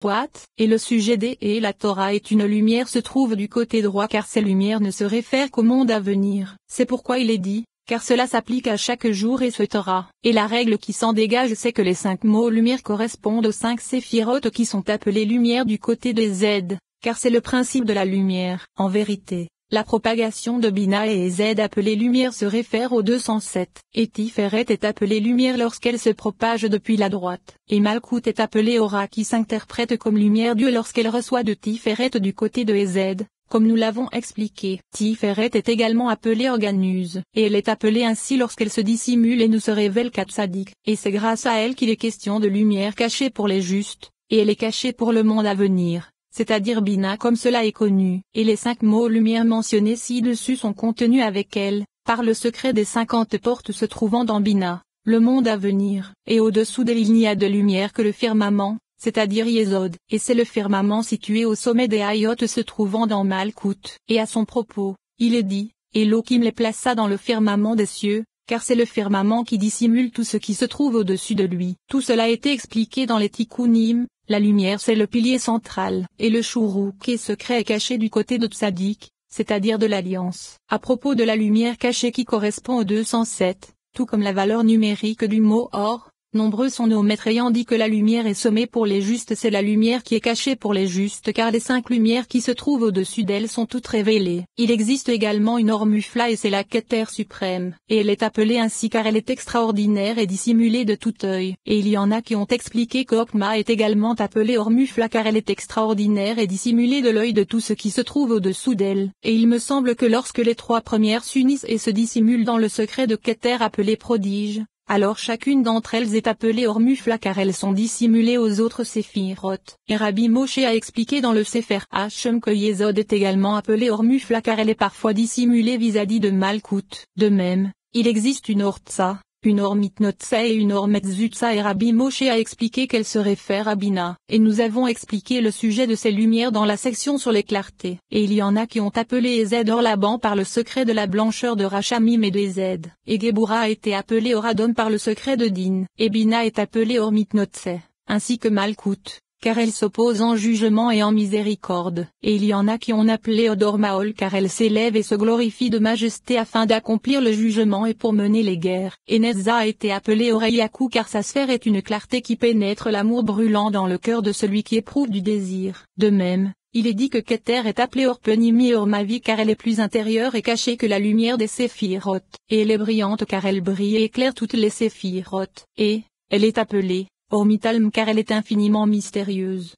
droite, et le sujet des et la Torah est une lumière se trouve du côté droit car ces lumières ne se réfèrent qu'au monde à venir. C'est pourquoi il est dit, car cela s'applique à chaque jour et ce Torah. Et la règle qui s'en dégage c'est que les 5 mots lumière correspondent aux 5 séphirotes qui sont appelées lumières du côté des Z, car c'est le principe de la lumière. En vérité, la propagation de Bina et Z appelée lumière se réfère aux 207, et Tiferet est appelée lumière lorsqu'elle se propage depuis la droite, et Malkout est appelée Aura qui s'interprète comme lumière Dieu lorsqu'elle reçoit de Tiferet du côté de Z, comme nous l'avons expliqué. Tiferet est également appelée Organuse, et elle est appelée ainsi lorsqu'elle se dissimule et nous se révèle qu'à Tzadik, et c'est grâce à elle qu'il est question de lumière cachée pour les justes, et elle est cachée pour le monde à venir. C'est-à-dire Bina comme cela est connu, et les 5 mots lumière mentionnés ci-dessus sont contenus avec elle, par le secret des 50 portes se trouvant dans Bina, le monde à venir, et au-dessous d'elle il n'y a de lumière que le firmament, c'est-à-dire Yesod, et c'est le firmament situé au sommet des Hayot se trouvant dans Malkout, et à son propos, il est dit, Elohim les plaça dans le firmament des cieux, car c'est le firmament qui dissimule tout ce qui se trouve au-dessus de lui. Tout cela a été expliqué dans les Tikkunim. La lumière c'est le pilier central, et le Shuruk est secret et caché du côté de Tzadik, c'est-à-dire de l'Alliance. À propos de la lumière cachée qui correspond au 207, tout comme la valeur numérique du mot or, nombreux sont nos maîtres ayant dit que la lumière est sommée pour les justes c'est la lumière qui est cachée pour les justes car les 5 lumières qui se trouvent au-dessus d'elle sont toutes révélées. Il existe également une Or-Mufla et c'est la Keter suprême, et elle est appelée ainsi car elle est extraordinaire et dissimulée de tout œil. Et il y en a qui ont expliqué que Okma est également appelée Or-Mufla car elle est extraordinaire et dissimulée de l'œil de tout ce qui se trouve au-dessous d'elle. Et il me semble que lorsque les 3 premières s'unissent et se dissimulent dans le secret de Keter appelé prodige, alors chacune d'entre elles est appelée Or-Mufla car elles sont dissimulées aux autres séphirotes. Et Rabbi Moshe a expliqué dans le Sefer Hachem que Yesod est également appelée Or-Mufla car elle est parfois dissimulée vis-à-vis de Malkout. De même, il existe une Or-Tsa, une Or-Mitnotsa et une Or-Metzutsa et Rabbi Moshe a expliqué qu'elle se réfère à Bina. Et nous avons expliqué le sujet de ces lumières dans la section sur les clartés. Et il y en a qui ont appelé Ezed Or-Laban par le secret de la blancheur de Rachamim et de Ezed. Et Gebura a été appelé Or-Adon par le secret de Din. Et Bina est appelée Or-Mitnotse, ainsi que Malkout, car elle s'oppose en jugement et en miséricorde. Et il y en a qui ont appelé Odor Maol car elle s'élève et se glorifie de majesté afin d'accomplir le jugement et pour mener les guerres. Et Nezza a été appelée Oreyaku car sa sphère est une clarté qui pénètre l'amour brûlant dans le cœur de celui qui éprouve du désir. De même, il est dit que Keter est appelée Orpenimi et Ormavi car elle est plus intérieure et cachée que la lumière des séphirotes. Et elle est brillante car elle brille et éclaire toutes les séphirotes. Et, elle est appelée Ormitalm car elle est infiniment mystérieuse.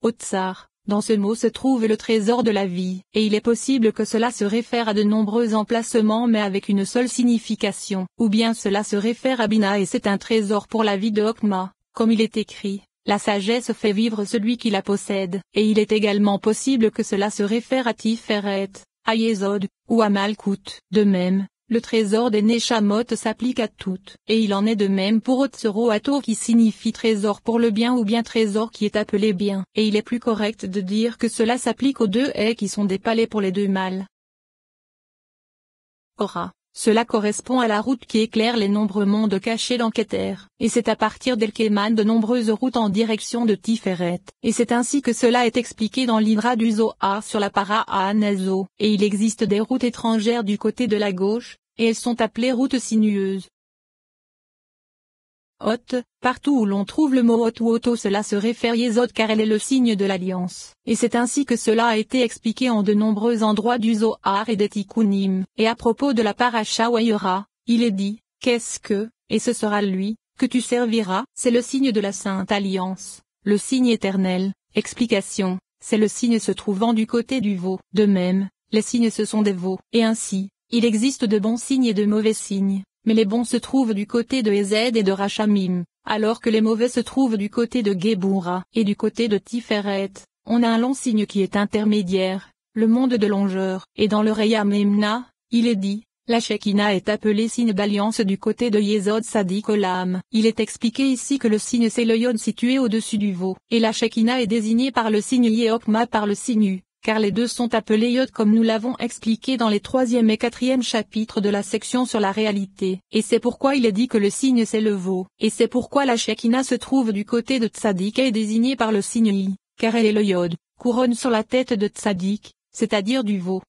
Otsar, dans ce mot se trouve le trésor de la vie, et il est possible que cela se réfère à de nombreux emplacements mais avec une seule signification, ou bien cela se réfère à Bina et c'est un trésor pour la vie de Okma, comme il est écrit, la sagesse fait vivre celui qui la possède, et il est également possible que cela se réfère à Tiferet, à Yesod, ou à Malkout. De même, le trésor des Neshamot s'applique à toutes, et il en est de même pour Otsoroato qui signifie trésor pour le bien ou bien trésor qui est appelé bien, et il est plus correct de dire que cela s'applique aux 2 haies qui sont des palais pour les 2 mâles. Ora, cela correspond à la route qui éclaire les nombreux mondes cachés dans Keter, et c'est à partir d'elle qu'émanent de nombreuses routes en direction de Tiferet, et c'est ainsi que cela est expliqué dans l'Ivra du Zohar sur la para à Anazo, et il existe des routes étrangères du côté de la gauche, et elles sont appelées routes sinueuses. Hot, partout où l'on trouve le mot Hot ou Otto cela se réfère Yesod car elle est le signe de l'alliance, et c'est ainsi que cela a été expliqué en de nombreux endroits du Zohar et des Tikkunim. Et à propos de la paracha Wayera, il est dit, qu'est-ce que, et ce sera lui, que tu serviras, c'est le signe de la Sainte Alliance, le signe éternel. Explication, c'est le signe se trouvant du côté du veau. De même, les signes ce sont des veaux, et ainsi, il existe de bons signes et de mauvais signes. Mais les bons se trouvent du côté de Ezed et de Rachamim, alors que les mauvais se trouvent du côté de Gebura, et du côté de Tiferet. On a un long signe qui est intermédiaire, le monde de longeur, et dans le Reya Memna, il est dit, la Shekinah est appelée signe d'alliance du côté de Yesod Sadik Olam. Il est expliqué ici que le signe c'est le Yod situé au-dessus du veau, et la Shekinah est désignée par le signe Yehokma par le signe U, car les deux sont appelés Yod comme nous l'avons expliqué dans les 3e et 4e chapitres de la section sur la réalité. Et c'est pourquoi il est dit que le signe c'est le veau. Et c'est pourquoi la Shekinah se trouve du côté de Tzadik et est désignée par le signe I, car elle est le Yod, couronne sur la tête de Tzadik, c'est-à-dire du veau.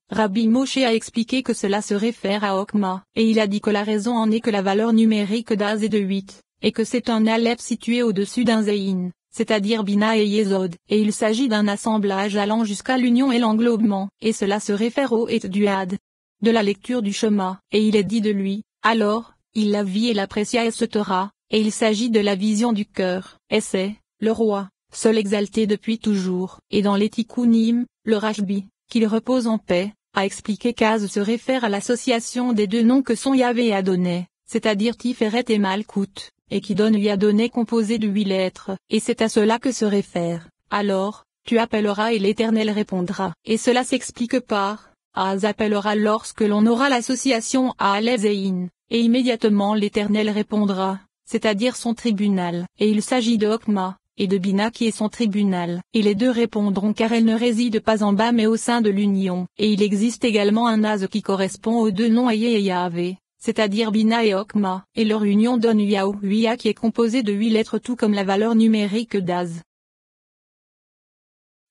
Rabbi Moshe a expliqué que cela se réfère à Okma, et il a dit que la raison en est que la valeur numérique d'Az est de 8, et que c'est un Aleph situé au-dessus d'un Zéin, c'est-à-dire Bina et Yesod, et il s'agit d'un assemblage allant jusqu'à l'union et l'englobement, et cela se réfère au et du Had. De la lecture du Shema, et il est dit de lui, alors, il la vit et l'apprécia et se Torah, et il s'agit de la vision du cœur, et c'est, le roi, seul exalté depuis toujours, et dans les Tikkunim, le Rashbi, qu'il repose en paix, a expliqué qu'Az se réfère à l'association des deux noms que sont Yahvé et Adonai, c'est-à-dire Tiferet et Malkout, et qui donne Yadonai composé de 8 lettres, et c'est à cela que se réfère. Alors, tu appelleras et l'Éternel répondra. Et cela s'explique par, Az appellera lorsque l'on aura l'association à Aleph-Zéin, et immédiatement l'Éternel répondra, c'est-à-dire son tribunal. Et il s'agit de Okma, et de Bina qui est son tribunal, et les deux répondront car elle ne réside pas en bas mais au sein de l'union. Et il existe également un Az qui correspond aux deux noms Ayé et Yahvé, c'est-à-dire Bina et Okma, et leur union donne Yahuwah qui est composé de 8 lettres tout comme la valeur numérique d'Az.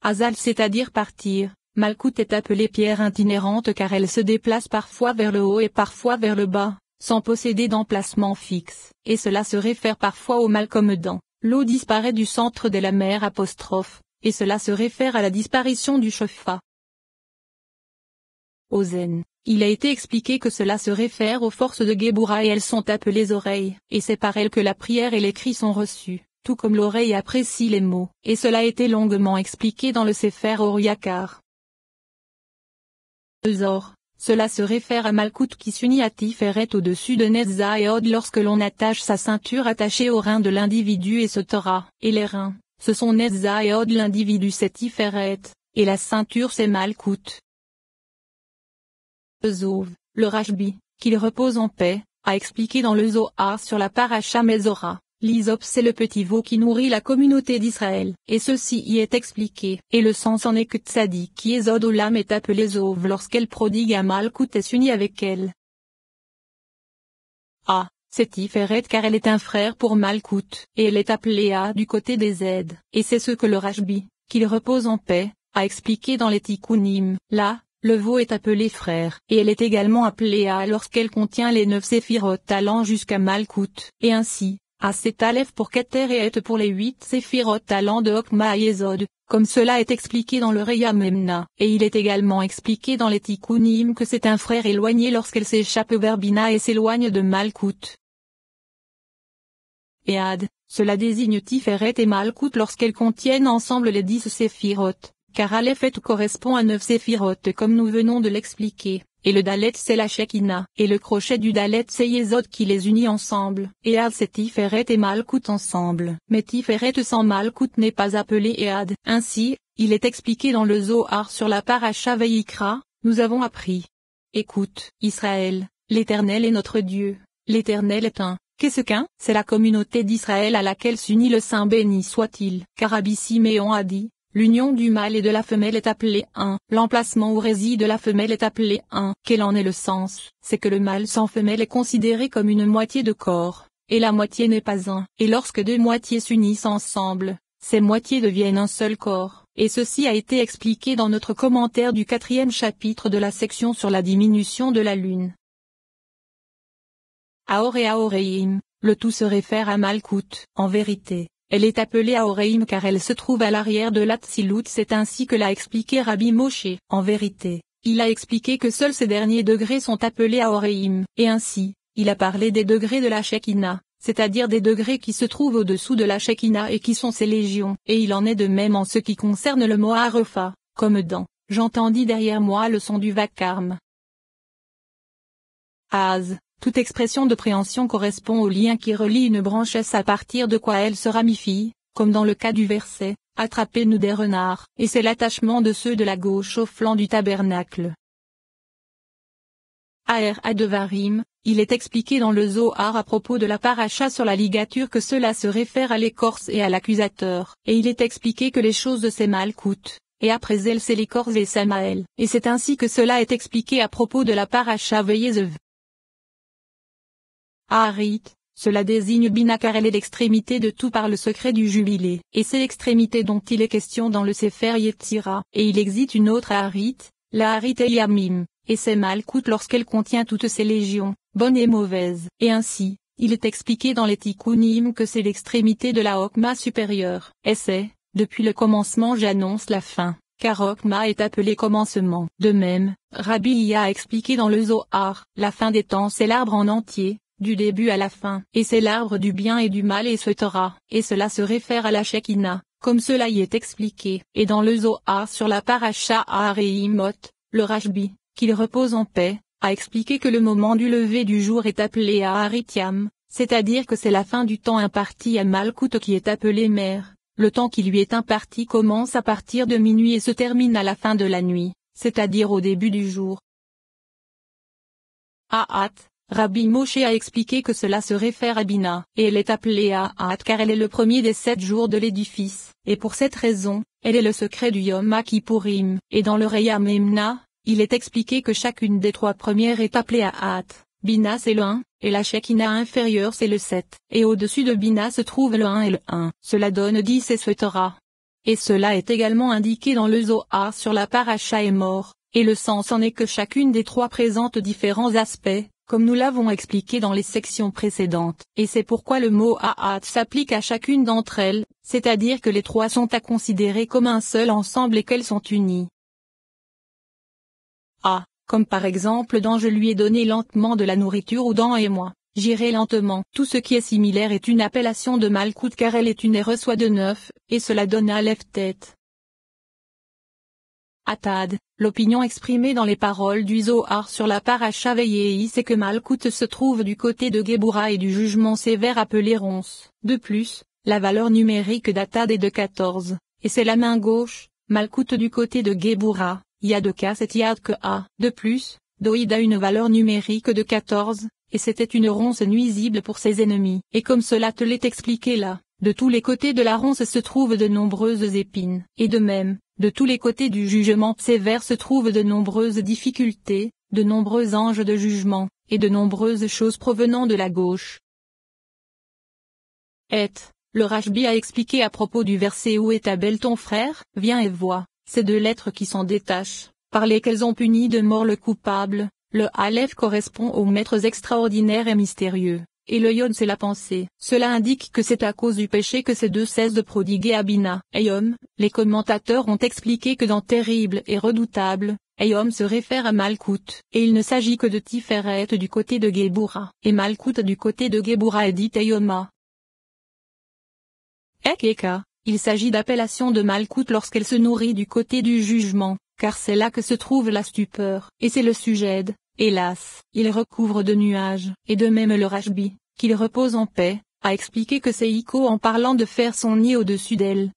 Azal c'est-à-dire partir, Malkout est appelée pierre itinérante car elle se déplace parfois vers le haut et parfois vers le bas, sans posséder d'emplacement fixe, et cela se réfère parfois au mal comme dans, l'eau disparaît du centre de la mer apostrophe, et cela se réfère à la disparition du Shofar. Ozen. Il a été expliqué que cela se réfère aux forces de Géboura et elles sont appelées oreilles, et c'est par elles que la prière et les cris sont reçus, tout comme l'oreille apprécie les mots, et cela a été longuement expliqué dans le Sefer Or-Yakar. Zor. Cela se réfère à Malkout qui s'unit à Tiferet au-dessus de Netza et Od lorsque l'on attache sa ceinture attachée aux reins de l'individu et ce Torah, et les reins, ce sont Netza et Od l'individu c'est Tiferet, et la ceinture c'est Malkout. Zov, le Rashbi, qu'il repose en paix, a expliqué dans le Zohar sur la paracha Mezora, l'Hysope c'est le petit veau qui nourrit la communauté d'Israël, et ceci y est expliqué, et le sens en est que Tzadik qui est Zod Olam est appelée Zov lorsqu'elle prodigue à Malkout et s'unit avec elle. C'est Tiferet car elle est un frère pour Malkout, et elle est appelée A du côté des aides, et c'est ce que le Rashbi, qu'il repose en paix, a expliqué dans les Tikkunim, là. Le veau est appelé frère, et elle est également appelée A lorsqu'elle contient les 9 séphiroth allant jusqu'à Malkout, et ainsi, A c'est Aleph pour Keter et Et pour les 8 séphiroth allant de Okma à Yesod, comme cela est expliqué dans le Reya Memna, et il est également expliqué dans les Tikkunim que c'est un frère éloigné lorsqu'elle s'échappe vers Bina et s'éloigne de Malkout. Et Ad, cela désigne Tiferet et Malkout lorsqu'elles contiennent ensemble les 10 séphiroth. Car Aleph et tout correspond à 9 séphiroth comme nous venons de l'expliquer, et le Dalet c'est la Shekinah, et le crochet du Dalet c'est Yesod qui les unit ensemble, et Ad c'est Tiferet et Malkout ensemble. Mais Tiferet sans Malkout n'est pas appelé Ehad. Ainsi, il est expliqué dans le Zohar sur la paracha Vayikra, nous avons appris. Écoute, Israël, l'Éternel est notre Dieu, l'Éternel est un. Qu'est-ce qu'un? C'est la communauté d'Israël à laquelle s'unit le Saint béni soit-il. Car Rabbi Siméon a dit. L'union du mâle et de la femelle est appelée un. L'emplacement où réside la femelle est appelé un. Quel en est le sens? C'est que le mâle sans femelle est considéré comme une moitié de corps, et la moitié n'est pas un. Et lorsque deux moitiés s'unissent ensemble, ces moitiés deviennent un seul corps. Et ceci a été expliqué dans notre commentaire du 4e chapitre de la section sur la diminution de la lune. Aor et Aoreim, le tout se réfère à Malkout. En vérité, elle est appelée Aoreim car elle se trouve à l'arrière de l'Atsilut, c'est ainsi que l'a expliqué Rabbi Moshe. En vérité, il a expliqué que seuls ces derniers degrés sont appelés Aoreim, et ainsi, il a parlé des degrés de la Shekinah, c'est-à-dire des degrés qui se trouvent au-dessous de la Shekinah et qui sont ses légions, et il en est de même en ce qui concerne le mot Arefa, comme dans « J'entendis derrière moi le son du vacarme ». Az. Toute expression de préhension correspond au lien qui relie une branchesse à partir de quoi elle se ramifie, comme dans le cas du verset « Attrapez-nous des renards », et c'est l'attachement de ceux de la gauche au flanc du tabernacle. Aer Adevarim, il est expliqué dans le Zohar à propos de la paracha sur la ligature que cela se réfère à l'écorce et à l'accusateur. Et il est expliqué que les choses de ces malkout, et après elles c'est l'écorce et Samaël. Et c'est ainsi que cela est expliqué à propos de la paracha Veyezev. Aharit, cela désigne Bina car elle est l'extrémité de tout par le secret du jubilé. Et c'est l'extrémité dont il est question dans le Sefer Yetzira. Et il existe une autre Aharit, la Aharit Yamim, et c'est malkout lorsqu'elle contient toutes ces légions, bonnes et mauvaises. Et ainsi, il est expliqué dans les Tikkunim que c'est l'extrémité de la Hokma supérieure. Et c'est, depuis le commencement j'annonce la fin, car Hokma est appelé commencement. De même, Rabbi Iya a expliqué dans le Zohar, la fin des temps c'est l'arbre en entier, du début à la fin. Et c'est l'arbre du bien et du mal et ce Torah. Et cela se réfère à la Shekinah, comme cela y est expliqué. Et dans le Zohar sur la paracha Ahareimot, le Rashbi, qu'il repose en paix, a expliqué que le moment du lever du jour est appelé Aharitiam, c'est-à-dire que c'est la fin du temps imparti à Malkout qui est appelé mer. Le temps qui lui est imparti commence à partir de minuit et se termine à la fin de la nuit, c'est-à-dire au début du jour. Ahat, Rabbi Moshe a expliqué que cela se réfère à Bina, et elle est appelée Ahat car elle est le premier des 7 jours de l'édifice, et pour cette raison, elle est le secret du Yom Kippourim. Et dans le Reya Memna, il est expliqué que chacune des 3 premières est appelée Ahat. Bina c'est le 1, et la Shekinah inférieure c'est le 7, et au-dessus de Bina se trouve le 1 et le 1. Cela donne 10 et ce Torah. Et cela est également indiqué dans le Zohar sur la paracha Emor, et le sens en est que chacune des 3 présente différents aspects, comme nous l'avons expliqué dans les sections précédentes. Et c'est pourquoi le mot Ahat s'applique à chacune d'entre elles, c'est-à-dire que les 3 sont à considérer comme un seul ensemble et qu'elles sont unies. Comme par exemple dans je lui ai donné lentement de la nourriture ou dans et moi, j'irai lentement. Tout ce qui est similaire est une appellation de Malkout car elle est une et reçoit de 9, et cela donne Aleph tête. Atad, l'opinion exprimée dans les paroles du Zohar sur la paracha Vayei c'est que Malkout se trouve du côté de Géboura et du jugement sévère appelé Ronce. De plus, la valeur numérique d'Atad est de 14, et c'est la main gauche, Malkout du côté de Géboura. Yad K c'est Yad que A. De plus, Doïd a une valeur numérique de 14, et c'était une ronce nuisible pour ses ennemis. Et comme cela te l'est expliqué là, de tous les côtés de la ronce se trouvent de nombreuses épines. Et de même, de tous les côtés du jugement sévère se trouvent de nombreuses difficultés, de nombreux anges de jugement, et de nombreuses choses provenant de la gauche. Le Rashbi a expliqué à propos du verset où est Abel ton frère, viens et vois. Ces 2 lettres qui s'en détachent, par lesquelles ont puni de mort le coupable, le Aleph correspond aux maîtres extraordinaires et mystérieux, et le Yod c'est la pensée. Cela indique que c'est à cause du péché que ces 2 cessent de prodiguer à Bina. Ayom, les commentateurs ont expliqué que dans terrible et redoutable, Ayom se réfère à Malkout, et il ne s'agit que de Tiferet du côté de Géboura, et Malkout du côté de Géboura est dit Ayoma. Ekeka. Il s'agit d'appellation de Malkout lorsqu'elle se nourrit du côté du jugement, car c'est là que se trouve la stupeur, et c'est le sujet, hélas, il recouvre de nuages. Et de même le Rashbi, qu'il repose en paix, a expliqué que c'est Iko en parlant de faire son nid au-dessus d'elle.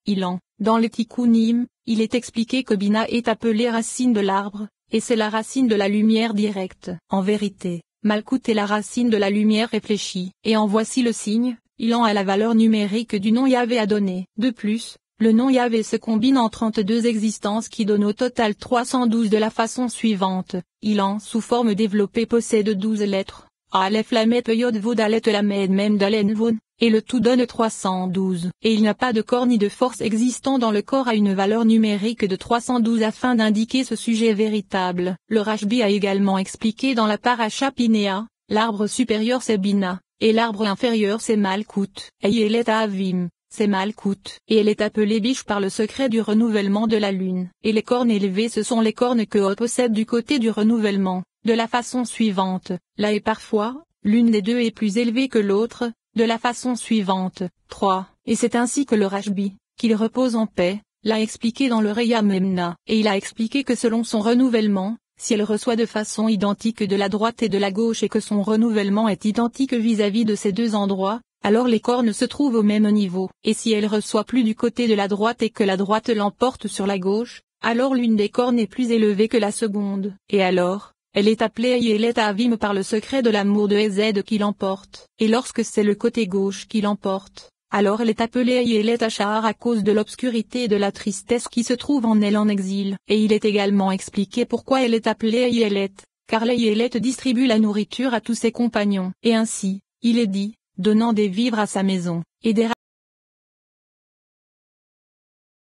Dans le Tikkunim, il est expliqué que Bina est appelée racine de l'arbre, et c'est la racine de la lumière directe. En vérité, Malkout est la racine de la lumière réfléchie, et en voici le signe. Ilan a la valeur numérique du nom Yahvé à donner. De plus, le nom Yahvé se combine en 32 existences qui donnent au total 312 de la façon suivante. Ilan sous forme développée possède 12 lettres, Aleph Lamet Yod Vod Alet Lamed Mem Dalen Vod, et le tout donne 312. Et il n'y a pas de corps ni de force existant dans le corps à une valeur numérique de 312 afin d'indiquer ce sujet véritable. Le Rashbi a également expliqué dans la paracha Pinéa, l'arbre supérieur c'est Bina. Et l'arbre inférieur c'est Malkout, et elle est Avim, c'est Malkout, et elle est appelée Biche par le secret du renouvellement de la lune. Et les cornes élevées ce sont les cornes que Hod possède du côté du renouvellement, de la façon suivante, là et parfois, l'une des 2 est plus élevée que l'autre, de la façon suivante, 3, et c'est ainsi que le Rashbi, qu'il repose en paix, l'a expliqué dans le Reya Memna, et il a expliqué que selon son renouvellement, si elle reçoit de façon identique de la droite et de la gauche et que son renouvellement est identique vis-à-vis de ces 2 endroits, alors les cornes se trouvent au même niveau. Et si elle reçoit plus du côté de la droite et que la droite l'emporte sur la gauche, alors l'une des cornes est plus élevée que la seconde. Et alors, elle est appelée Ayelet Avim par le secret de l'amour de Hesed qui l'emporte. Et lorsque c'est le côté gauche qui l'emporte, alors elle est appelée Ayelet Achar à cause de l'obscurité et de la tristesse qui se trouve en elle en exil. Et il est également expliqué pourquoi elle est appelée Ayelet, car l'Ayelet distribue la nourriture à tous ses compagnons. Et ainsi, il est dit, donnant des vivres à sa maison, et des